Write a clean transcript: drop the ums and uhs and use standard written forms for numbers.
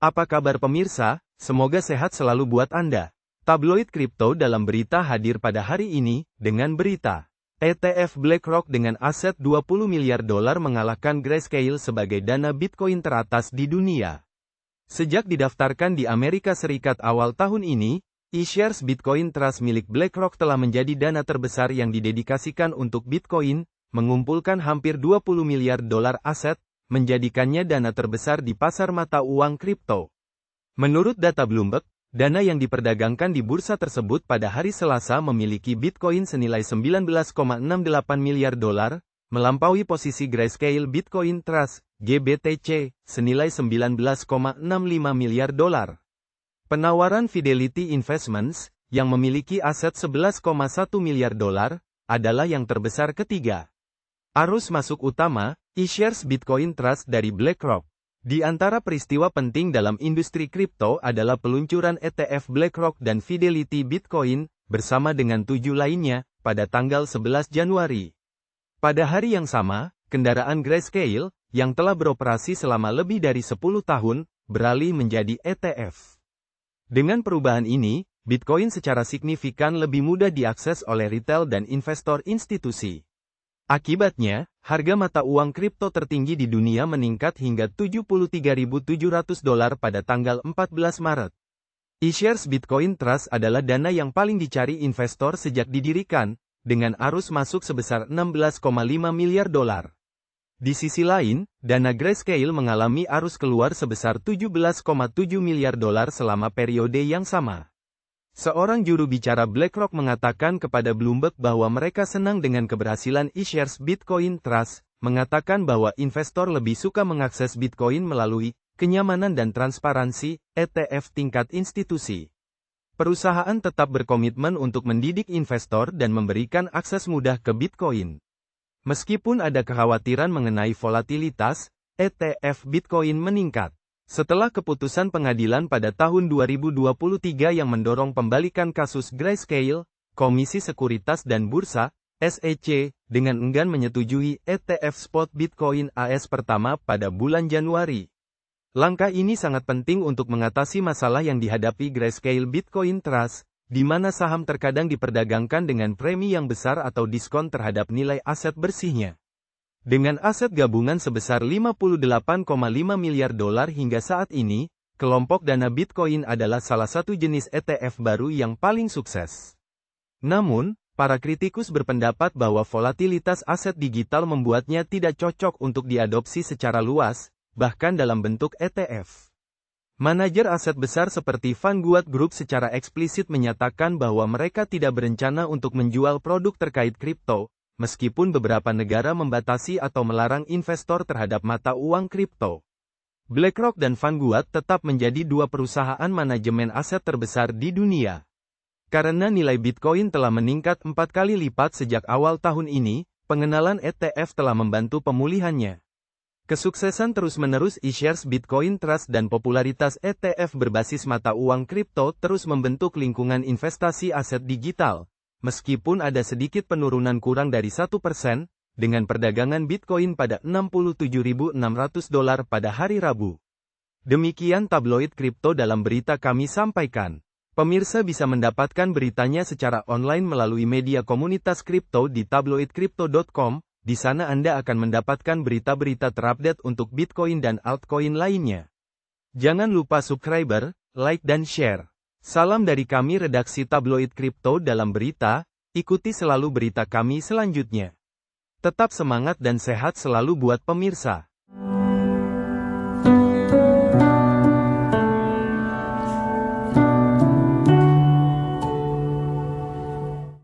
Apa kabar pemirsa? Semoga sehat selalu buat Anda. Tabloid kripto dalam berita hadir pada hari ini, dengan berita ETF BlackRock dengan aset 20 miliar dolar mengalahkan Grayscale sebagai dana Bitcoin teratas di dunia. Sejak didaftarkan di Amerika Serikat awal tahun ini, iShares Bitcoin Trust milik BlackRock telah menjadi dana terbesar yang didedikasikan untuk Bitcoin, mengumpulkan hampir 20 miliar dolar aset, menjadikannya dana terbesar di pasar mata uang kripto. Menurut data Bloomberg, dana yang diperdagangkan di bursa tersebut pada hari Selasa memiliki Bitcoin senilai 19,68 miliar dolar, melampaui posisi Grayscale Bitcoin Trust, GBTC, senilai 19,65 miliar dolar. Penawaran Fidelity Investments, yang memiliki aset 11,1 miliar dolar, adalah yang terbesar ketiga. Arus masuk utama, iShares Bitcoin Trust dari BlackRock. Di antara peristiwa penting dalam industri kripto adalah peluncuran ETF BlackRock dan Fidelity Bitcoin, bersama dengan 7 lainnya, pada tanggal 11 Januari. Pada hari yang sama, kendaraan Grayscale, yang telah beroperasi selama lebih dari 10 tahun, beralih menjadi ETF. Dengan perubahan ini, Bitcoin secara signifikan lebih mudah diakses oleh retail dan investor institusi. Akibatnya, harga mata uang kripto tertinggi di dunia meningkat hingga 73.700 dolar pada tanggal 14 Maret. iShares Bitcoin Trust adalah dana yang paling dicari investor sejak didirikan, dengan arus masuk sebesar 16,5 miliar dolar. Di sisi lain, dana Grayscale mengalami arus keluar sebesar 17,7 miliar dolar selama periode yang sama. Seorang juru bicara BlackRock mengatakan kepada Bloomberg bahwa mereka senang dengan keberhasilan iShares Bitcoin Trust, mengatakan bahwa investor lebih suka mengakses Bitcoin melalui kenyamanan dan transparansi ETF tingkat institusi. Perusahaan tetap berkomitmen untuk mendidik investor dan memberikan akses mudah ke Bitcoin. Meskipun ada kekhawatiran mengenai volatilitas, ETF Bitcoin meningkat. Setelah keputusan pengadilan pada tahun 2023 yang mendorong pembalikan kasus Grayscale, Komisi Sekuritas dan Bursa, SEC, dengan enggan menyetujui ETF spot Bitcoin AS pertama pada bulan Januari. Langkah ini sangat penting untuk mengatasi masalah yang dihadapi Grayscale Bitcoin Trust, di mana saham terkadang diperdagangkan dengan premi yang besar atau diskon terhadap nilai aset bersihnya. Dengan aset gabungan sebesar 58,5 miliar dolar hingga saat ini, kelompok dana Bitcoin adalah salah satu jenis ETF baru yang paling sukses. Namun, para kritikus berpendapat bahwa volatilitas aset digital membuatnya tidak cocok untuk diadopsi secara luas, bahkan dalam bentuk ETF. Manajer aset besar seperti Vanguard Group secara eksplisit menyatakan bahwa mereka tidak berencana untuk menjual produk terkait kripto, meskipun beberapa negara membatasi atau melarang investor terhadap mata uang kripto. BlackRock dan Vanguard tetap menjadi dua perusahaan manajemen aset terbesar di dunia. Karena nilai Bitcoin telah meningkat 4 kali lipat sejak awal tahun ini, pengenalan ETF telah membantu pemulihannya. Kesuksesan terus-menerus iShares Bitcoin Trust dan popularitas ETF berbasis mata uang kripto terus membentuk lingkungan investasi aset digital. Meskipun ada sedikit penurunan kurang dari 1%, dengan perdagangan Bitcoin pada 67.600 dolar pada hari Rabu. Demikian tabloid kripto dalam berita kami sampaikan. Pemirsa bisa mendapatkan beritanya secara online melalui media komunitas kripto di tabloidcrypto.com, di sana Anda akan mendapatkan berita-berita terupdate untuk Bitcoin dan altcoin lainnya. Jangan lupa subscribe, like dan share. Salam dari kami redaksi tabloid kripto dalam berita, ikuti selalu berita kami selanjutnya. Tetap semangat dan sehat selalu buat pemirsa.